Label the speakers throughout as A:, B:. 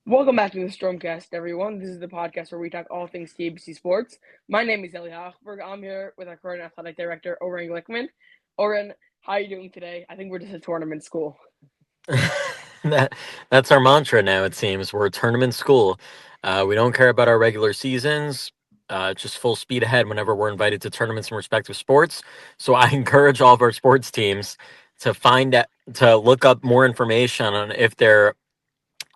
A: Welcome back to the Stormcast, everyone. This is the podcast where we talk all things TABC sports. My name is Eyal. I'm here with our current athletic director, Oren Glickman. Oren, how are you doing today? I think we're just a tournament school.
B: that that's our mantra now. It seems we're a tournament school. We don't care about our regular seasons. Just full speed ahead whenever we're invited to tournaments in respective sports. So I encourage all of our sports teams to to look up more information on if their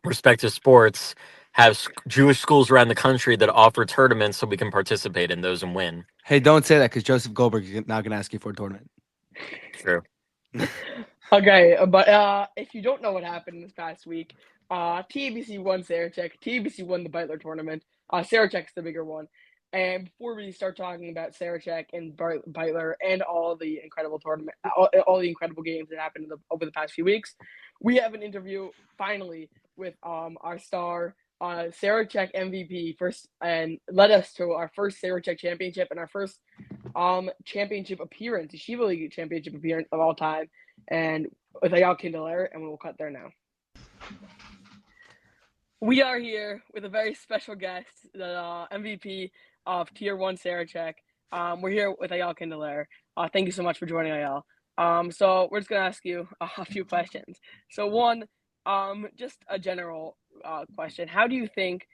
B: respective sports have Jewish schools around the country that offer tournaments, so we can participate in those and win.
C: Hey, don't say that because Joseph Goldberg is now going to ask you for a tournament.
B: True.
A: Okay, but if you don't know what happened this past week, TABC won SARACHEK. TABC won the Beitler tournament. SARACHEK's the bigger one. And before we start talking about Sarachek and Beitler and all the incredible all the incredible games that happened over the past few weeks, we have an interview finally with our star Sarachek MVP first, and led us to our first Sarachek championship and our first championship appearance, Yeshiva League championship appearance of all time, and with Eyal Kinderlehrer, and we'll cut there now. We are here with a very special guest, the MVP of Tier 1 Sarachek. We're here with Eyal Kinderlehrer. Thank you so much for joining, Eyal. So we're just going to ask you a few questions. So one, just a general question. How do you think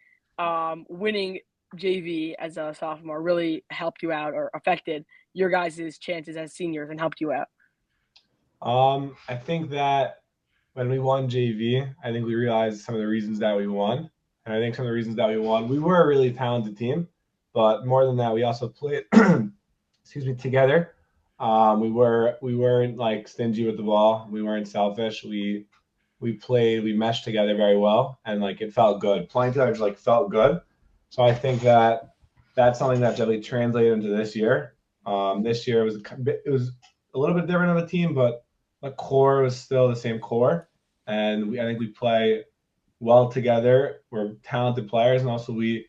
A: winning JV as a sophomore really helped you out or affected your guys' chances as seniors and helped you out?
D: I think that when we won JV, I think we realized some of the reasons that we won. And I think some of the reasons that we won, we were a really talented team, but more than that, we also played, together. We weren't like stingy with the ball. We weren't selfish. We meshed together very well, and like it felt good. Playing together just like felt good. So I think that that's something that definitely translated into this year. This year it was a little bit different of a team, but the core was still the same core, and I think we play well together. We're talented players, and also we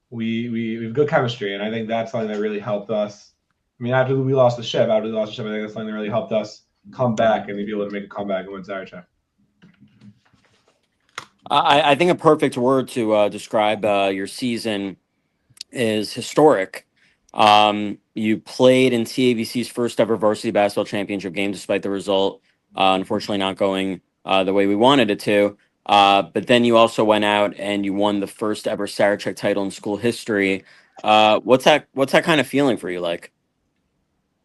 D: have good chemistry, and I think that's something that really helped us. I mean, after we lost the ship, I think that's something that really helped us come back and be able to make a comeback and win Saracheck.
B: I think a perfect word to describe your season is historic. You played in TABC's first ever varsity basketball championship game, despite the result unfortunately not going the way we wanted it to. But then you also went out and you won the first ever Sarachek title in school history. What's that kind of feeling for you like?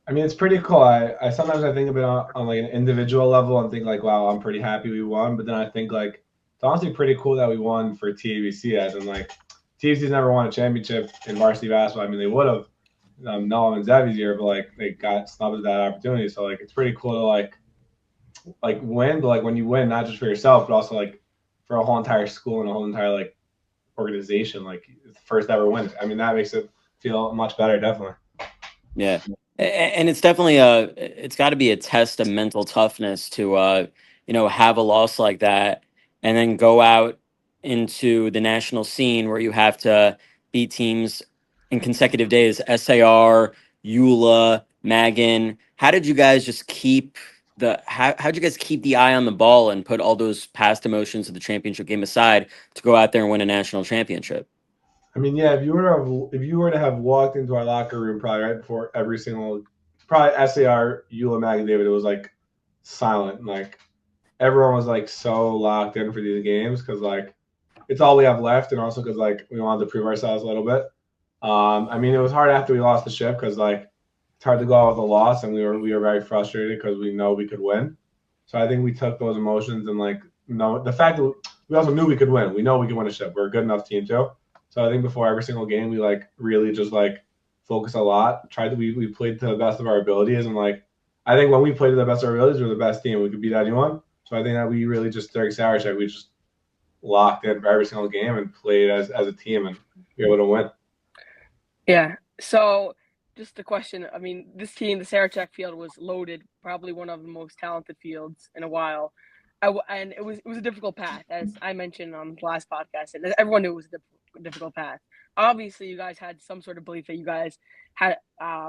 D: I mean, it's pretty cool. I sometimes I think about on like an individual level and think like, wow, I'm pretty happy we won. But then I think like it's honestly pretty cool that we won for TABC, as in like TABC's never won a championship in varsity basketball. I mean, they would have Noam and Zevi's year, but like they got snubbed at that opportunity. So like it's pretty cool to like win, but like when you win, not just for yourself, but also like for a whole entire school and a whole entire like organization, like it's the first ever win. I mean, that makes it feel much better, definitely.
B: Yeah. And it's definitely it's got to be a test of mental toughness to have a loss like that and then go out into the national scene where you have to beat teams in consecutive days. SAR, Eula, Magan. How how'd you guys keep the eye on the ball and put all those past emotions of the championship game aside to go out there and win a national championship?
D: I mean, yeah, if you were to have walked into our locker room probably right before every single probably SAR, Eula, Mag, and David, it was like silent. Like everyone was like so locked in for these games because like it's all we have left, and also because like we wanted to prove ourselves a little bit. I mean, it was hard after we lost the ship because like it's hard to go out with a loss, and we were very frustrated because we know we could win. So I think we took those emotions and like the fact that we also knew we could win. We know we could win a ship. We're a good enough team too. So I think before every single game, we like really just like focus a lot. We played to the best of our abilities, and like I think when we played to the best of our abilities, we were the best team. We could beat anyone. So I think that we really just during Sarachek, we just locked in for every single game and played as a team and be able to win.
A: Yeah. So just a question. I mean, this team, the Sarachek field was loaded, probably one of the most talented fields in a while. And it was a difficult path, as I mentioned on the last podcast, and everyone knew it was a difficult path. Obviously, you guys had some sort of belief that you guys had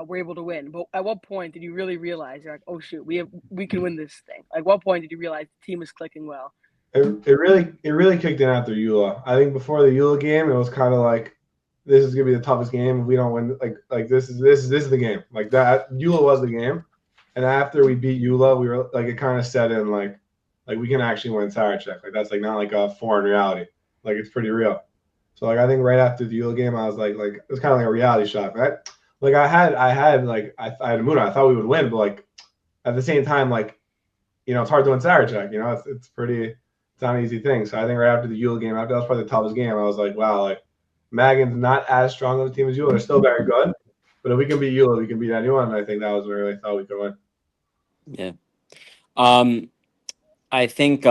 A: were able to win, but at what point did you really realize you're like, oh shoot, we can win this thing? Like, what point did you realize the team was clicking well?
D: It really kicked in after Eula. I think before the Eula game, it was kind of like this is gonna be the toughest game if we don't win. Like this is the game. Like that Eula was the game, and after we beat Eula, we were like it kind of set in like we can actually win SARACHEK. Like that's like not like a foreign reality. Like it's pretty real. So like I think right after the Eula game, I was like it was kind of like a reality shock, right? Like I had a mood. I thought we would win, but like at the same time, like it's hard to win SARACHEK. It's pretty. It's not an easy thing. So I think right after the Yule game, after that was probably the toughest game, I was like, wow, like Magan's not as strong of a team as Yule. They're still very good, but if we can beat Yule, we can beat anyone. And I think that was where I really thought we could win.
E: Yeah. I think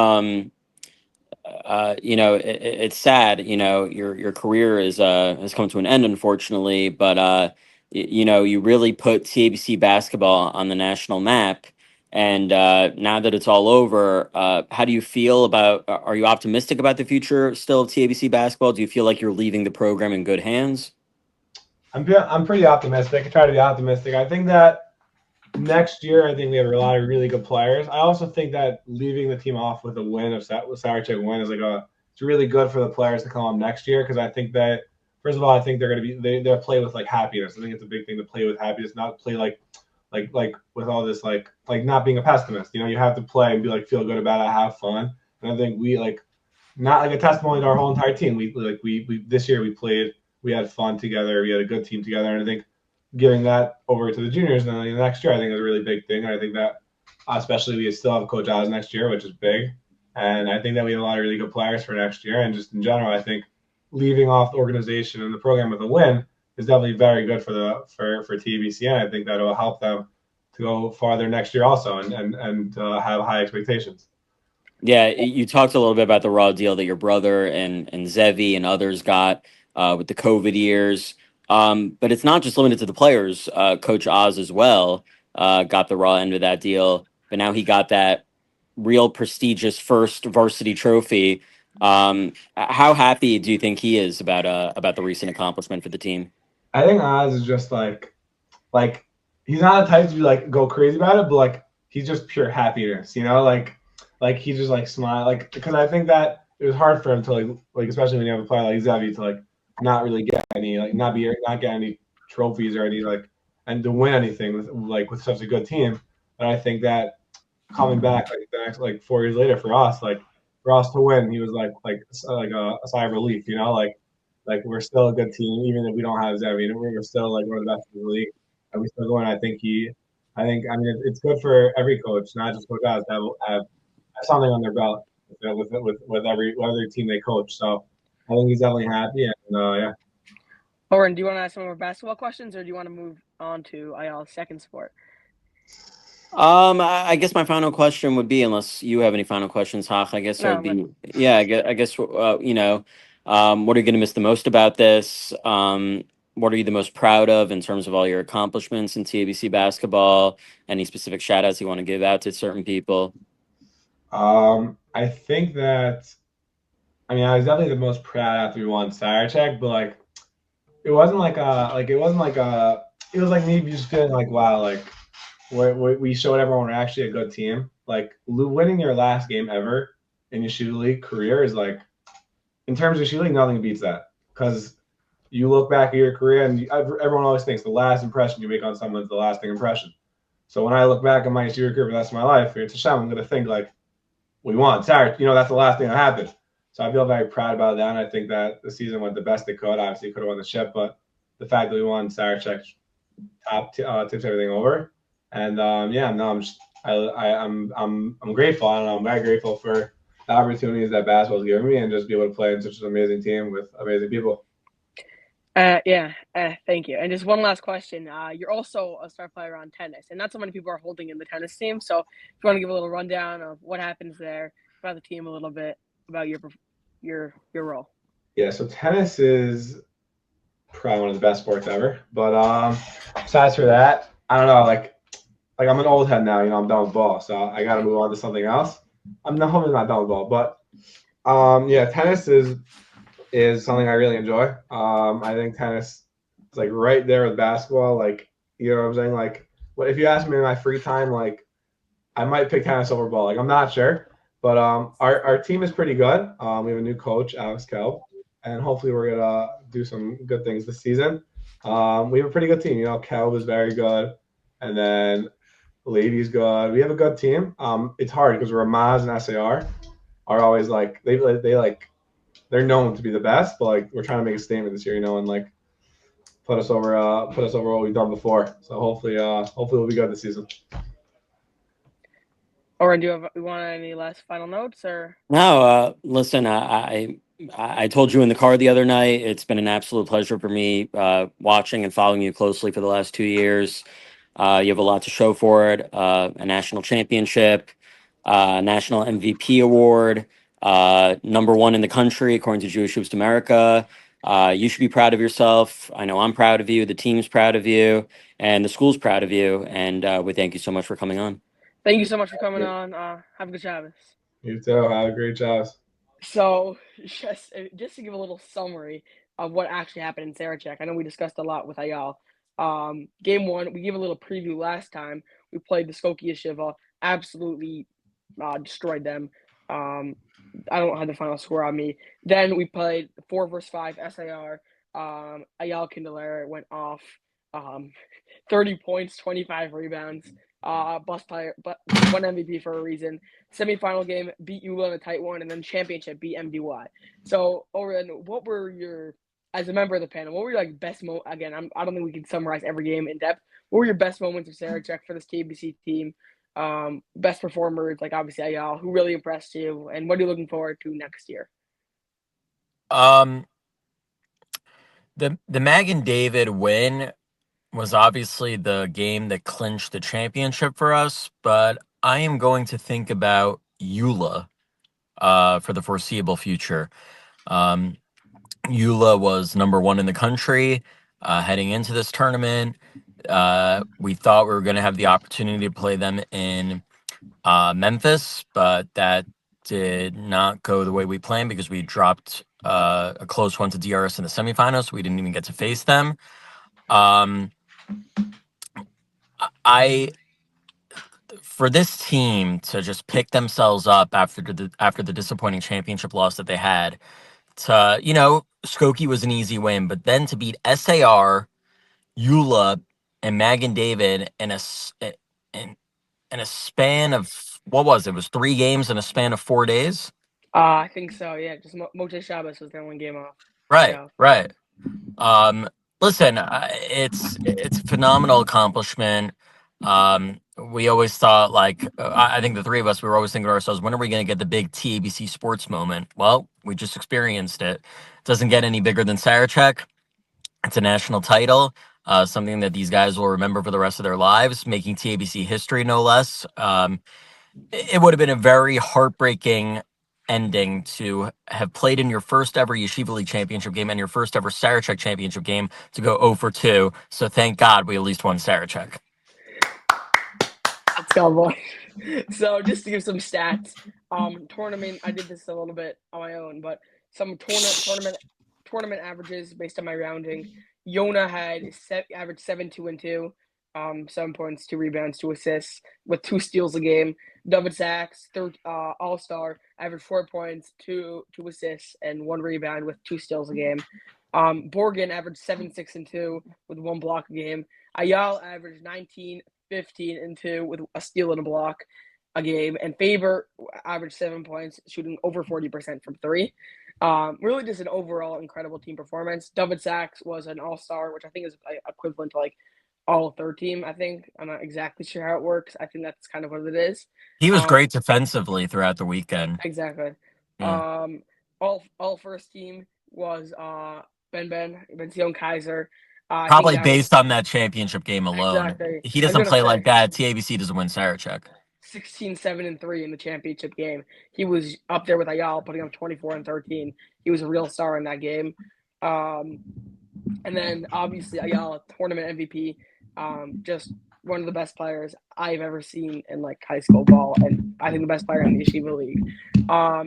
E: it's sad. Your career is has come to an end, unfortunately. But you really put TABC basketball on the national map. And now that it's all over, how do you feel about? Are you optimistic about the future still of TABC basketball? Do you feel like you're leaving the program in good hands?
D: I'm pretty optimistic. I try to be optimistic. I think that next year, I think we have a lot of really good players. I also think that leaving the team off with a win of SARACHEK win is it's really good for the players to come up next year because I think that first of all, I think they're going to be they'll play with like happiness. I think it's a big thing to play with happiness, not play like with all this like not being a pessimist. You have to play and be like feel good about it, have fun. And I think we not like a testimony to our whole entire team. We this year we played, we had fun together, we had a good team together, and I think giving that over to the juniors and then the next year, I think is a really big thing. And I think that especially we still have Coach Oz next year, which is big. And I think that we have a lot of really good players for next year. And just in general, I think leaving off the organization and the program with a win is definitely very good for TBC. And I think that will help them to go farther next year also and have high expectations.
E: Yeah, you talked a little bit about the raw deal that your brother and Zevi and others got with the COVID years. But it's not just limited to the players. Coach Oz as well got the raw end of that deal, but now he got that real prestigious first varsity trophy. How happy do you think he is about the recent accomplishment for the team?
D: I think Oz is just like he's not the type to be like go crazy about it, but like he's just pure happiness, like he just like smile, like because I think that it was hard for him to like especially when you have a player like Zevi to like not really get any not get any trophies or any and to win anything with such a good team. But I think that coming back the next 4 years later for us to win, he was like a sigh of relief, like we're still a good team even if we don't have Zevi. We're still like one of the best in the league, and we still going. I mean it's good for every coach, not just Coach Oz, to have something on their belt with every team they coach. So I think he's definitely happy, and yeah.
A: Oren, do you want to ask some more basketball questions, or do you want to move on to Eyal's second sport?
E: I guess my final question would be, unless you have any final questions, Hach, I guess it would be, yeah, I guess what are you going to miss the most about this? What are you the most proud of in terms of all your accomplishments in TABC basketball? Any specific shout outs you want to give out to certain people?
D: I think that, I mean, I was definitely the most proud after we won SARACHEK, but it wasn't it was like me just feeling like, wow, like we showed everyone we're actually a good team. Like winning your last game ever in your Shooter League career is in terms of Shooter League, nothing beats that. Because you look back at your career and everyone always thinks the last impression you make on someone's the lasting impression. So when I look back at my shooter career for the rest of my life, it's a shame. I'm going to think we won. Sorry, that's the last thing that happened. So I feel very proud about that. And I think that the season went the best it could. Obviously, it could have won the ship, but the fact that we won SARACHEK tips everything over. And I'm grateful. I don't know. I'm very grateful for the opportunities that basketball's given me and just be able to play in such an amazing team with amazing people.
A: Thank you. And just one last question. You're also a star player on tennis, and not so many people are holding in the tennis team. So if you want to give a little rundown of what happens there, about the team a little bit, about your role.
D: Yeah, so tennis is probably one of the best sports ever. But besides for that, I don't know, like I'm an old head now, I'm done with ball, so I gotta move on to something else. I'm not done with ball, but tennis is something I really enjoy. I think tennis is right there with basketball. You know what I'm saying? If you ask me in my free time, I might pick tennis over ball. I'm not sure, But our team is pretty good. We have a new coach, Alex Kelb, and hopefully we're gonna do some good things this season. We have a pretty good team. Kelb is very good, and then Levy's good. We have a good team. It's hard because Ramaz and SAR are always like they're known to be the best, but like we're trying to make a statement this year, and like put us over what we've done before. So hopefully we'll be good this season.
A: Or do you want any last final notes or?
E: No, listen, I told you in the car the other night, it's been an absolute pleasure for me watching and following you closely for the last 2 years. You have a lot to show for it, a national championship, national MVP award, #1 in the country, according to Jewish Hoops to America. You should be proud of yourself. I know I'm proud of you. The team's proud of you, and the school's proud of you. And we thank you so much for coming on.
A: Thank you so much for coming on. Have a good Shabbos.
D: You too. Have a great job.
A: So, just to give a little summary of what actually happened in SARACHEK, I know we discussed a lot with Eyal. Game 1, we gave a little preview last time. We played the Skokie Yeshiva, absolutely destroyed them. I don't have the final score on me. Then we played 4 versus 5 SAR. Eyal Kinderlehrer went off 30 points, 25 rebounds. Bus player, but won MVP for a reason. Semifinal game beat Eula in a tight one, and then championship beat MDY. So, Oren, what were your, as a member of the panel, what were your best moments? Again, I don't think we can summarize every game in depth. What were your best moments of SARACHEK for this TBC team? Best performers, like obviously Eyal, who really impressed you, and what are you looking forward to next year?
B: The Mag and David win was obviously the game that clinched the championship for us, but I am going to think about Eula for the foreseeable future. Eula was #1 in the country heading into this tournament. We thought we were going to have the opportunity to play them in Memphis, but that did not go the way we planned because we dropped a close one to DRS in the semifinals. So we didn't even get to face them. For this team to just pick themselves up after the disappointing championship loss that they had, Skokie was an easy win, but then to beat SAR, Eula, and Mag and David in a span of, what was it? It was 3 games in a span of 4 days.
A: I think so. Yeah, just Moche Shabbos was their one game off.
B: Right,
A: Yeah.
B: right. Listen, it's a phenomenal accomplishment. We always thought, I think the three of us, we were always thinking to ourselves, when are we going to get the big TABC sports moment? Well, we just experienced it. It doesn't get any bigger than SARACHEK. It's a national title, something that these guys will remember for the rest of their lives, making TABC history, no less. It would have been a very heartbreaking ending to have played in your first ever Yeshiva League championship game and your first ever SARACHEK championship game to go 0 for 2. So thank God we at least won SARACHEK.
A: Let's go, boy. So just to give some stats, tournament, I did this a little bit on my own, but some tournament averages based on my rounding. Yona had averaged 7, 2, and 2, 7 points, 2 rebounds, 2 assists, with 2 steals a game. David Sachs, all-star, averaged 4 points, 2 assists, and 1 rebound with 2 steals a game. Borgen averaged 7, 6, and 2 with 1 block a game. Eyal averaged 19, 15, and 2 with a steal and a block a game. And Faber averaged 7 points, shooting over 40% from 3. Really just an overall incredible team performance. David Sachs was an all-star, which I think is equivalent to all third team, I think. I'm not exactly sure how it works. I think that's kind of what it is.
B: He was great defensively throughout the weekend.
A: Exactly.
B: Yeah.
A: All first team was Ben Kaiser.
B: Probably based on that championship game alone.
A: Exactly.
B: He doesn't play like that. TABC doesn't win SARACHEK.
A: 16, 7, and 3 in the championship game. He was up there with Eyal, putting up 24 and 13. He was a real star in that game. And then obviously Eyal, tournament MVP, just one of the best players I've ever seen in high school ball, and I think the best player in the Yeshiva League.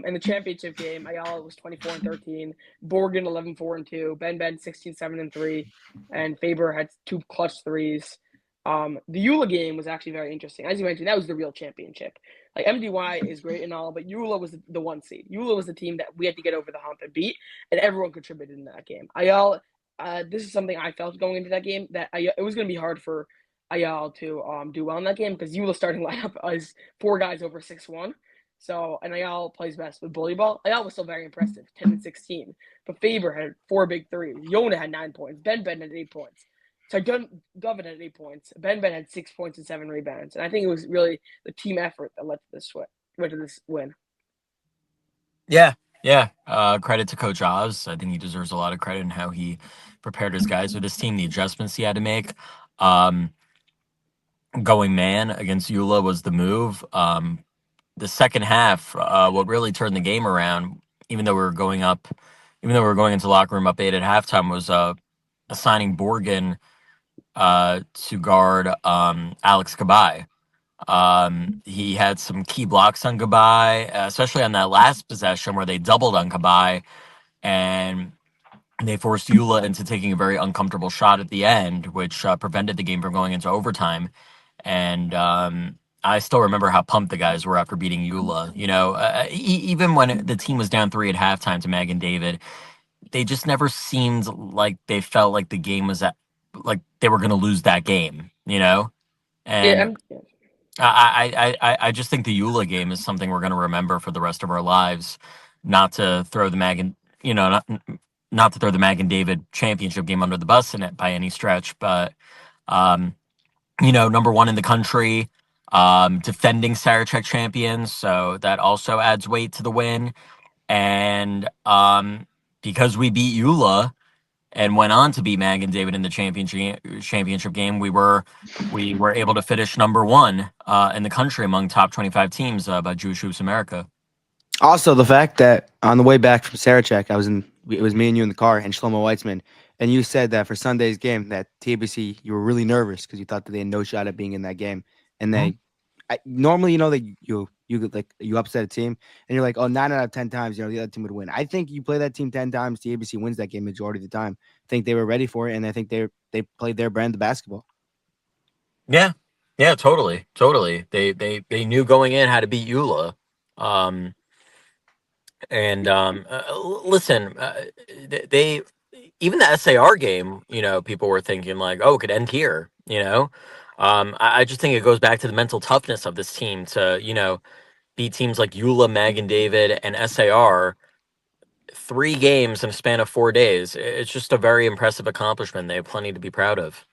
A: In the championship game, Eyal was 24 and 13, Borgen 11, 4, and 2, Ben 16, 7, and 3, and Faber had 2 clutch threes. The Eula game was actually very interesting. As you mentioned, that was the real championship. Like MDY is great and all, but Eula was the one seed. Eula was the team that we had to get over the hump and beat, and everyone contributed in that game. Eyal, this is something I felt going into that game that it was going to be hard for Eyal to do well in that game because Eula's starting lineup is 4 guys over 6'1". So, and Eyal plays best with bully ball. Eyal was still very impressive, 10 and 16. But Faber had 4 big threes. Yona had 9 points. Ben had 8 points. So Govan had 8 points. Ben had 6 points and 7 rebounds. And I think it was really the team effort that led to this win.
B: Yeah, yeah. Credit to Coach Oz. I think he deserves a lot of credit in how he prepared his guys with his team, the adjustments he had to make. Going man against Eula was the move. The second half, what really turned the game around, even though we were going into the locker room up 8 at halftime, was assigning Borgen to guard Alex Kabai. He had some key blocks on Kabai, especially on that last possession where they doubled on Kabai, and they forced Eula into taking a very uncomfortable shot at the end, which prevented the game from going into overtime. And I still remember how pumped the guys were after beating Eula. Even when the team was down 3 at halftime to Mag and David, they just never seemed like they felt like the game was like they were going to lose that game. And
A: Yeah,
B: I just think the Eula game is something we're going to remember for the rest of our lives. Not to throw the Mag and not to throw the Mag and David championship game under the bus in it by any stretch, but number 1 in the country, defending Sarachek champions, so that also adds weight to the win. And because we beat Eula and went on to beat Mag and David in the championship game, we were able to finish number 1 in the country among top 25 teams by Jewish Hoops America.
C: Also, the fact that on the way back from Sarachek, it was me and you in the car and Shlomo Weitzman, and you said that for Sunday's game that TBC you were really nervous because you thought that they had no shot at being in that game, and normally that you upset a team and you're like, oh, 9 out of 10 times the other team would win. I think you play that team 10 times, TBC wins that game majority of the time. I think they were ready for it, and I think they played their brand of basketball.
B: Yeah, totally. They knew going in how to beat Eula. And listen, they even the SAR game, people were thinking like, oh, it could end here. I just think it goes back to the mental toughness of this team to beat teams like Eula, Mag and David, and SAR 3 games in a span of 4 days. It's just a very impressive accomplishment. They have plenty to be proud of.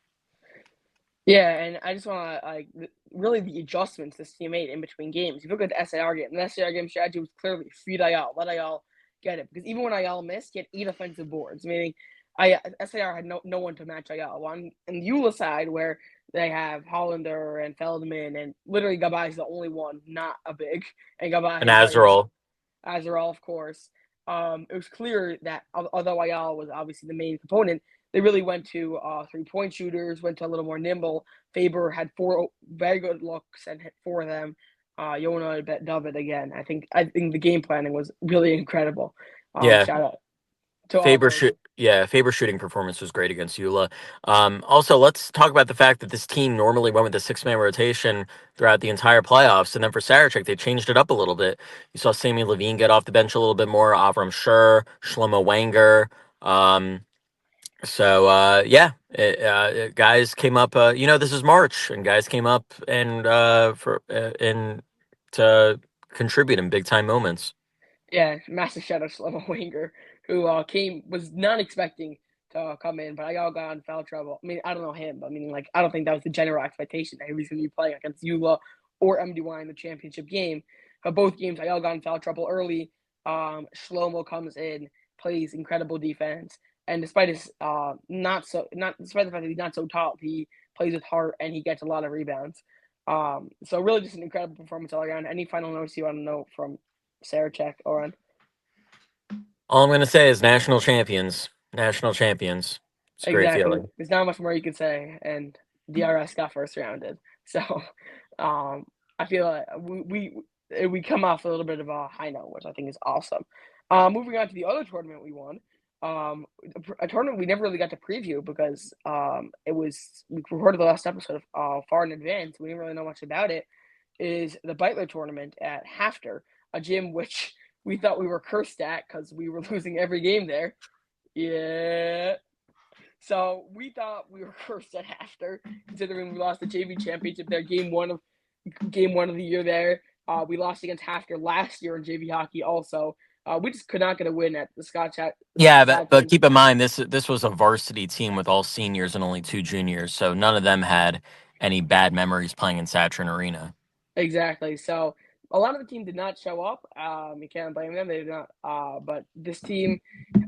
A: Yeah, and I just want to really the adjustments this team made in between games. If you look at the SAR game, the SAR game strategy was clearly feed Eyal, let Eyal get it. Because even when Eyal missed, he had 8 offensive boards, meaning SAR had no one to match Eyal. On the Eula side, where they have Hollander and Feldman, and literally Gabay is the only one not a big, and Gabay
B: And Azrael.
A: Azrael, of course. It was clear that although Eyal was obviously the main component, they really went to 3-point shooters, went to a little more nimble. Faber had 4 very good looks and hit 4 of them. Yona bet David again. I think the game planning was really incredible.
B: Yeah.
A: Shout out to all those.
B: Faber's shooting performance was great against Eula. Also, let's talk about the fact that this team normally went with a 6-man rotation throughout the entire playoffs, and then for Sarachek, they changed it up a little bit. You saw Sammy Levine get off the bench a little bit more, Avram Shur, Shlomo Wenger. Guys came up. This is March, and guys came up and to contribute in big time moments.
A: Yeah, massive shout out to Shlomo Wenger, who was not expecting to come in, but Eyal got in foul trouble. I mean, I don't know him, but I mean, I don't think that was the general expectation that he was going to be playing against Eula or MDY in the championship game. But both games, Eyal got in foul trouble early. Shlomo comes in, plays incredible defense, and despite his despite the fact that he's not so tall, he plays with heart and he gets a lot of rebounds. So really just an incredible performance all around. Any final notes you want to know from Sarachek, Oren?
B: All I'm going to say is national champions. National champions. It's a great feeling.
A: There's not much more you can say, and DRS got first rounded. So I feel like we come off a little bit of a high note, which I think is awesome. Moving on to the other tournament we won. a tournament we never really got to preview because we recorded the last episode far in advance. We didn't really know much about it. Is the Beitler tournament at Hafter, a gym which we thought we were cursed at because we were losing every game there. Yeah. So we thought we were cursed at Hafter, considering we lost the JV championship there, game one of the year there. We lost against Hafter last year in JV hockey also. We just could not get a win at the Scotch.
B: Yeah, but keep in mind this was a varsity team with all seniors and only 2 juniors, so none of them had any bad memories playing in Saturn Arena.
A: Exactly. So a lot of the team did not show up. You can't blame them. They did not. But this team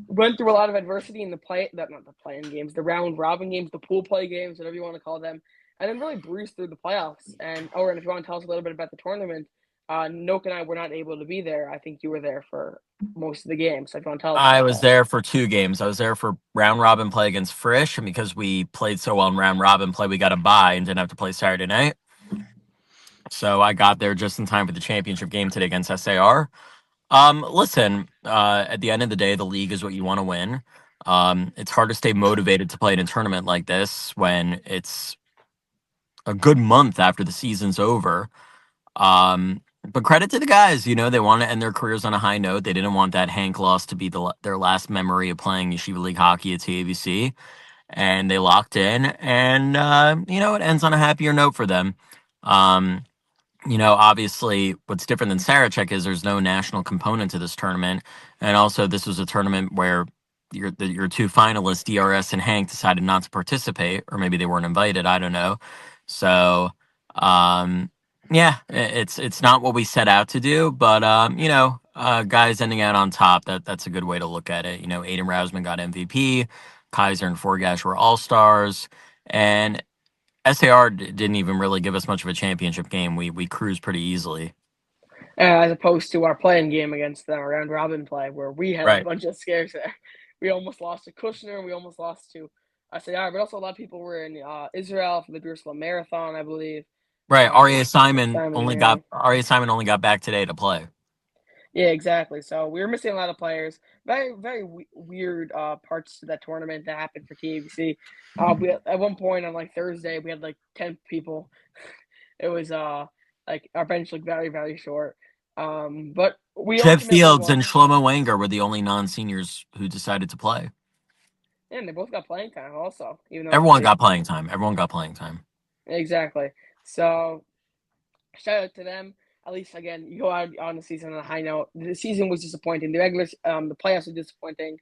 A: went through a lot of adversity in not the playing games, the round robin games, the pool play games, whatever you want to call them, and then really breezed through the playoffs. And Oren, if you want to tell us a little bit about the tournament, Noak and I were not able to be there. I think you were there for most of the game. So if you want to tell us
B: I
A: about
B: was
A: that.
B: there for 2 games. I was there for round robin play against Frisch, and because we played so well in round robin play, we got a bye and didn't have to play Saturday night. So I got there just in time for the championship game today against SAR. Listen, at the end of the day, the league is what you want to win. It's hard to stay motivated to play in a tournament like this when it's a good month after the season's over. But credit to the guys, they want to end their careers on a high note. They didn't want that Hank loss to be their last memory of playing Yeshiva League hockey at TABC, and they locked in. And it ends on a happier note for them. Obviously, what's different than Sarachek is there's no national component to this tournament, and also this was a tournament where your 2 finalists, DRS and Hank, decided not to participate, or maybe they weren't invited. I don't know. So, yeah, it's not what we set out to do, but guys ending out on top, that's a good way to look at it. Aiden Rousman got MVP, Kaiser and Forgash were all stars, and SAR didn't even really give us much of a championship game. We cruised pretty easily.
A: As opposed to our playing game against them, round robin play, where we had a
B: Right.
A: bunch of scares there. We almost lost to Kushner. We almost lost to SAR, but also a lot of people were in Israel for the Jerusalem Marathon, I believe.
B: Right. Aria
A: Simon
B: only got back today to play.
A: Yeah, exactly. So we were missing a lot of players. Very, very weird parts to that tournament that happened for TABC. At one point on Thursday, we had 10 people. It was our bench looked very, very short. But we
B: Jeff
A: ultimately
B: Fields
A: won.
B: and Shlomo Wenger were the only non-seniors who decided to play.
A: And they both got playing time also, even though
B: Everyone got playing time. Everyone got playing time.
A: Exactly. So shout out to them. At least again, you go out on the season on a high note. The season was disappointing. The playoffs were disappointing,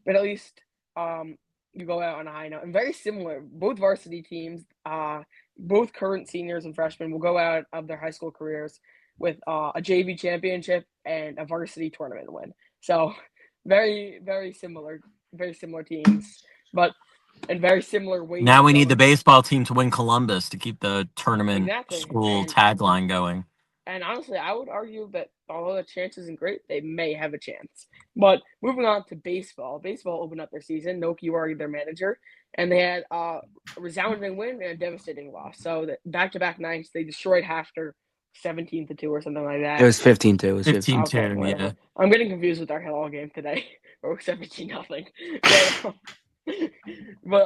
A: but at least you go out on a high note. And very similar, both varsity teams, both current seniors and freshmen will go out of their high school careers with a JV championship and a varsity tournament win. So very, very similar teams, but in very similar ways.
B: Now we need the baseball team to win Columbus to keep the tournament school tagline going.
A: And honestly, I would argue that although the chance isn't great, they may have a chance. But moving on to baseball. Baseball opened up their season. Noki, you are their manager. And they had a resounding win and a devastating loss. So back-to-back nights, they destroyed Hafter 17-2 or something like that.
C: It was 15-2. It was
B: 15-2,
A: okay,
B: yeah.
A: I'm getting confused with our Hell game today. Or 17-0. But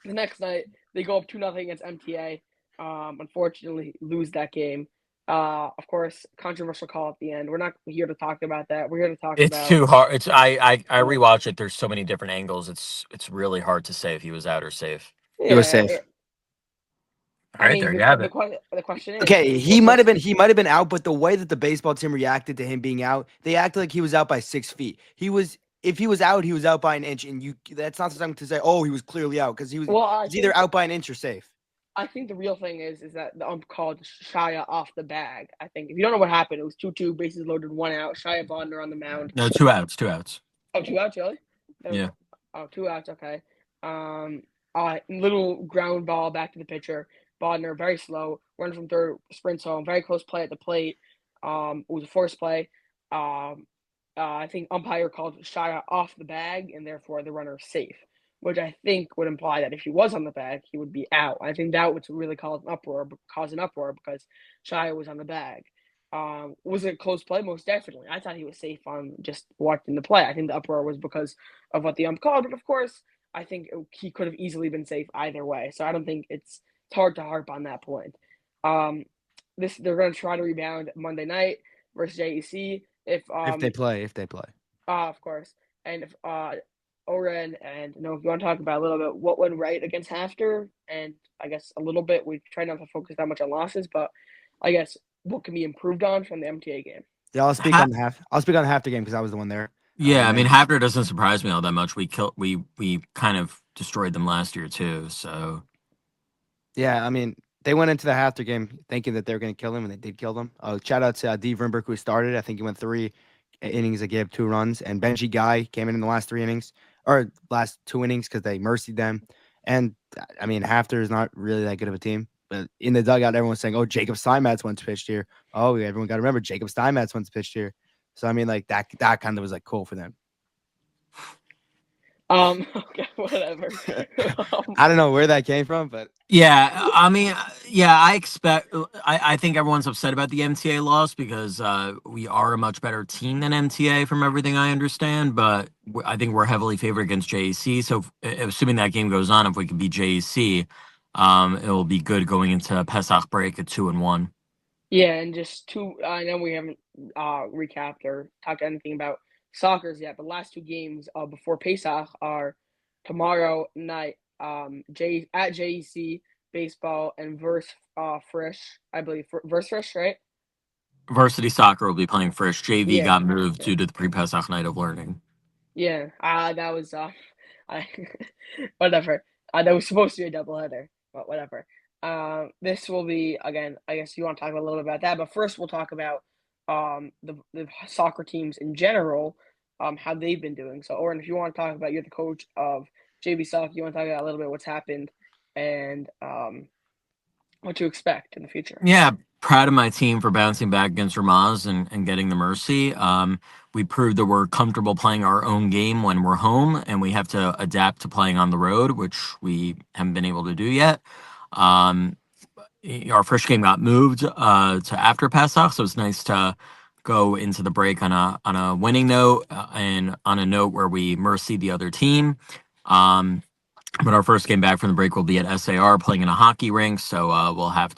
A: the next night, they go up 2-0 against MTA. Unfortunately, lose that game. Of course, controversial call at the end. We're not here to talk about that. We're here to talk about.
B: It's too hard. I rewatch it. There's so many different angles. It's really hard to say if he was out or safe.
C: He was safe.
B: All right, there you have it.
A: The question is,
C: okay, he might have been out, but the way that the baseball team reacted to him being out, they acted like he was out by 6 feet. If he was out by an inch, and that's not something to say, oh, he was clearly out, because he's either out by an inch or safe.
A: I think the real thing is that the ump called Shia off the bag. I think if you don't know what happened, it was 2-2, bases loaded, 1 out. Shia Bodner on the mound.
B: No, 2 outs. 2 outs.
A: Oh, 2 outs, really?
B: Yeah.
A: Oh, 2 outs. Okay. Little ground ball back to the pitcher. Bodner very slow, run from third, sprints home. Very close play at the plate. It was a forced play. I think umpire called Shia off the bag, and therefore the runner is safe, which I think would imply that if he was on the bag, he would be out. I think that would really cause an uproar because Shia was on the bag. Was it close play? Most definitely. I thought he was safe on just watching the play. I think the uproar was because of what the ump called, but of course, I think he could have easily been safe either way. So I don't think it's hard to harp on that point. Um, they're going to try to rebound Monday night versus JEC.
C: If they play.
A: Of course, and if Oren and if you want to talk about a little bit what went right against Hafter, and I guess a little bit we try not to focus that much on losses, but I guess what can be improved on from the MTA game.
C: Yeah, I'll speak on the half. I'll speak on the half the game because I was the one there.
B: Yeah, I mean,
C: And
B: Hafner doesn't surprise me all that much. We kind of destroyed them last year too. So
C: yeah, I mean, they went into the half game thinking that they were going to kill him, and they did kill them. Shout out to D. Vrimberg, who started. I think he went 3 innings and gave 2 runs. And Benji Guy came in the last 3 innings, or last 2 innings, because they mercied them. And, I mean, Hafter is not really that good of a team. But in the dugout, everyone's saying, oh, Jacob Steinmetz once pitched here. Oh, everyone got to remember, Jacob Steinmetz once pitched here. So, I mean, like, that kind of was, like, cool for them.
A: Okay, whatever.
C: I don't know where that came from, but
B: yeah, I mean, yeah, I think everyone's upset about the MTA loss because we are a much better team than MTA from everything I understand. But I think we're heavily favored against JEC. So assuming that game goes on, if we can beat JEC, it will be good going into Pesach break at 2-1.
A: Yeah, and just I know we haven't recapped or talked anything about soccer's yet, but last 2 games before Pesach are tomorrow night at JEC baseball and Frisch, I believe versus Frisch, right?
B: Varsity soccer will be playing Frisch. JV
A: Yeah,
B: got moved due to the pre-Pesach night of learning.
A: yeah. That was I whatever. That was supposed to be a doubleheader, but whatever. This will be again. I guess you want to talk a little bit about that, but first we'll talk about the soccer teams in general, how they've been doing. So, Oren, if you want to talk about, you're the coach of JV Soccer. You want to talk about a little bit what's happened and what to expect in the future.
B: Yeah, proud of my team for bouncing back against Ramaz and getting the mercy. We proved that we're comfortable playing our own game when we're home, and we have to adapt to playing on the road, which we haven't been able to do yet. Our first game got moved to after Pesach, so it's nice to go into the break on a winning note and on a note where we mercy the other team. But our first game back from the break will be at SAR playing in a hockey rink, so we'll have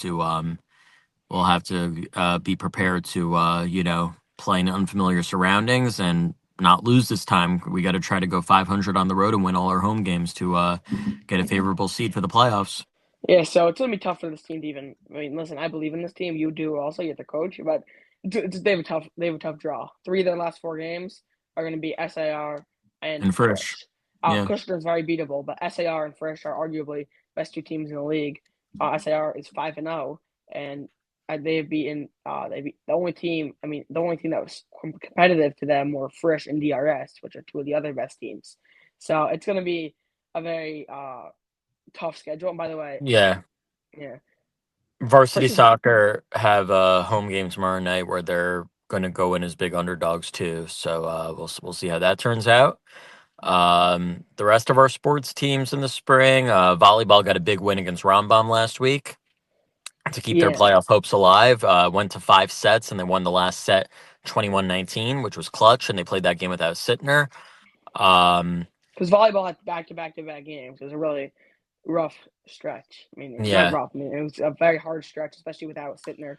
B: to be prepared to play in unfamiliar surroundings and not lose this time. We got to try to go 500 on the road and win all our home games to get a favorable seed for the playoffs.
A: Yeah, so it's gonna be tough for this team to even. I mean, listen, I believe in this team. You do also. You're the coach, but they have a tough draw. 3 of their last 4 games are gonna be SAR and
B: Frisch. Yeah.
A: Kushner is very beatable, but SAR and Frisch are arguably best 2 teams in the league. SAR is 5-0, and they've beaten. They beat the only team. I mean, the only team that was competitive to them were Frisch and DRS, which are 2 of the other best teams. So it's gonna be a very tough schedule. And by the way,
B: Yeah. Varsity soccer have a home game tomorrow night where they're going to go in as big underdogs too. So we'll see how that turns out. The rest of our sports teams in the spring, volleyball got a big win against Rambam last week to keep their playoff hopes alive. Went to 5 sets and they won the last set 21-19, which was clutch, and they played that game without Sittner.
A: Because volleyball had back-to-back games. It was a really rough stretch. I mean, it's not rough. I mean, it was a very hard stretch, especially without Sittner,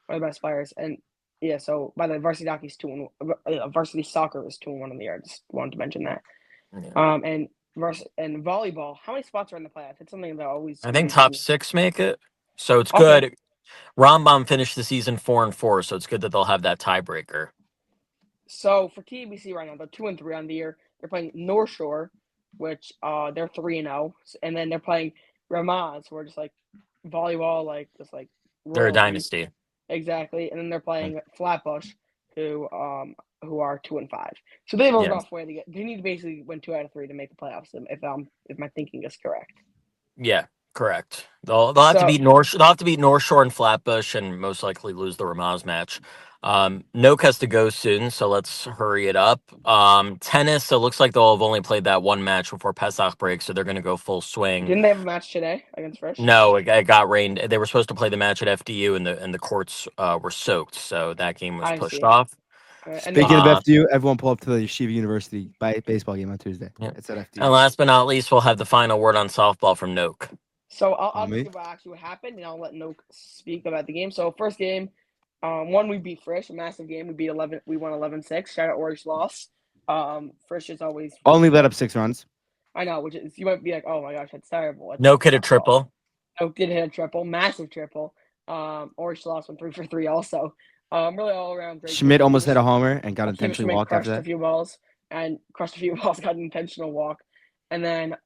A: one of the best players. And yeah, so by the way, varsity hockey's 2-1. Varsity soccer is 2-1 in the year. Just wanted to mention that. Yeah. And volleyball, how many spots are in the playoffs? It's something that always.
B: I think top 6 make it, so it's good. Rambam finished the season 4-4, so it's good that they'll have that tiebreaker.
A: So for TBC right now, they're 2-3 on the year. They're playing North Shore, which they're 3-0, and then they're playing Ramaz, who are just like volleyball, like just like
B: they're a dynasty.
A: Exactly, and then they're playing Flatbush, who are 2-5. So they have a rough way to get. They need to basically win 2 out of 3 to make the playoffs. If my thinking is correct.
B: Yeah, correct. They'll have to beat North. They'll have to beat North Shore and Flatbush, and most likely lose the Ramaz match. Noke has to go soon, so let's hurry it up. Tennis, so it looks like they'll have only played that one match before Pesach break, so they're going to go full swing.
A: Didn't they have a match today against Frisch?
B: No, it got rained. They were supposed to play the match at FDU, and the courts were soaked, so that game was
A: I
B: pushed
A: see.
B: off.
A: And
C: Speaking of
B: Uh,
C: FDU, everyone pull up to the Yeshiva University baseball game on Tuesday.
B: Yeah.
C: It's at FDU.
B: And last but not least, we'll have the final word on softball from Noke.
A: So I'll
C: On
A: just
C: me?
A: give actually what happened, and I'll let Noak speak about the game. So first game, one we beat Frisch, a massive game. We won 11-6. Shout out Orange loss. Frisch is always
C: Only let up 6 runs.
A: I know, which is you might be like, oh my gosh, that's terrible.
B: Noke hit a triple.
A: Noak did hit a triple, massive triple. Orange loss went 3 for 3 also. Really all around great.
C: Schmidt almost hit a homer and got
A: Akiva
C: intentionally
A: Schmidt
C: walked after
A: crushed a
C: that.
A: few balls, got an intentional walk. And then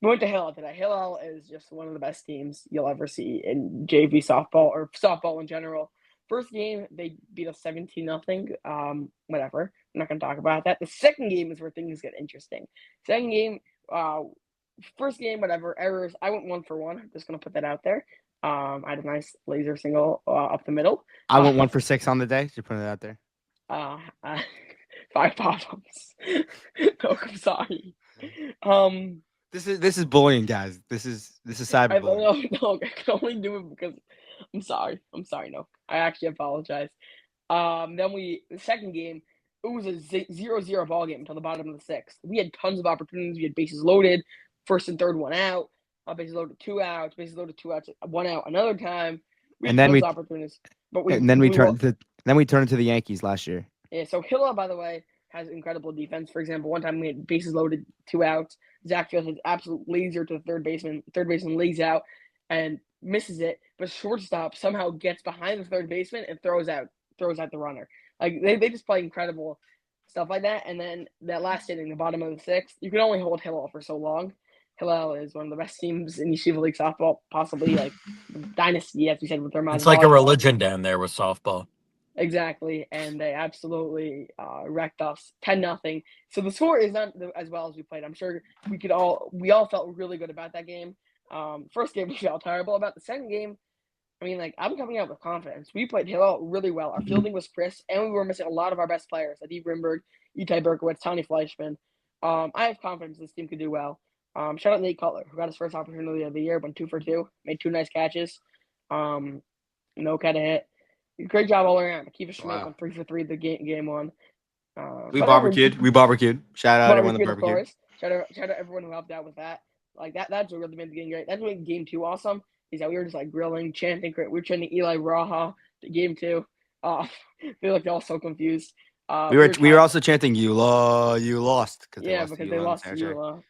A: we went to Hillel today. Hillel is just one of the best teams you'll ever see in JV softball or softball in general. First game, they beat us 17-0. Whatever. I'm not going to talk about that. The second game is where things get interesting. Second game, first game, whatever, errors. I went 1 for 1. I'm just going to put that out there. I had a nice laser single up the middle.
C: I went 1 for 6 on the day. Just putting it out there.
A: 5 bottoms. No, I'm sorry.
C: This is bullying, guys. This is cyberbullying.
A: No, I can only do it because I'm sorry. No, I actually apologize. Then the second game, it was a 0-0 ball game until the bottom of the 6th. We had tons of opportunities. We had bases loaded, first and third, 1 out. Bases loaded, 2 outs. Bases loaded, 2 outs, 1 out another time. We had tons of opportunities, but
C: then we turned to the Yankees last year.
A: Yeah. So Hilla, by the way, has incredible defense. For example, one time we had bases loaded, 2 outs. Zach Fields has absolute laser to the third baseman. Third baseman lays out and misses it, but shortstop somehow gets behind the third baseman and throws out the runner. Like they just play incredible stuff like that. And then that last inning, the bottom of the 6th, you can only hold Hillel for so long. Hillel is one of the best teams in Yeshiva League softball, possibly like dynasty, as we said with their
B: It's like a religion down there with softball.
A: Exactly, and they absolutely wrecked us 10-0. So the score is not as well as we played. I'm sure we all felt really good about that game. First game we felt terrible about. The second game, I mean, like I'm coming out with confidence. We played Hillel really well. Our fielding was crisp, and we were missing a lot of our best players: Adib Rimberg, Itai Berkowitz, Tony Fleischman. I have confidence this team could do well. Shout out Nate Cutler, who got his first opportunity of the year, went 2 for 2, made 2 nice catches. No kind of hit. Great job all around. Akiva Schmidt went 3 for 3 the game 1.
C: We barbecued. Shout out everyone that barbecued.
A: Of course. Shout out everyone who helped out with that. Like that's what really made the game great. That's what made game 2 awesome. Is that we were just like grilling, chanting. We were chanting Eli Raha to game 2. They looked all so confused.
C: We were also chanting you lost
A: because they lost to Eula.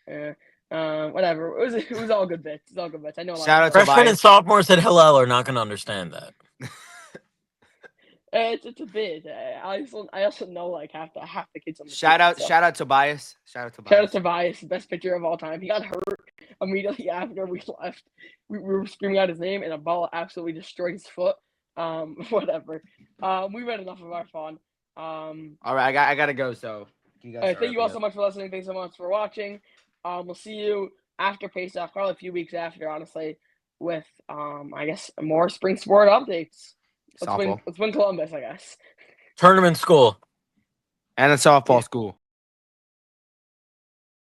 A: Whatever. It was all good bits. I know.
C: Shout out
B: Freshmen and sophomores at Hillel are not going to understand that.
A: It's a bit. I also know like half the kids on the
C: shout
A: team,
C: out Tobias. Shout out
A: Tobias, best pitcher of all time. He got hurt immediately after we left. We were screaming out his name, and a ball absolutely destroyed his foot. Whatever. We've had enough of our fun.
C: All right, I gotta go. So
A: thank you all so much for listening. Thanks so much for watching. We'll see you after Pesach, probably a few weeks after, honestly, with I guess more spring sport updates. Let's win Columbus, I guess.
B: Tournament school.
C: And a softball school.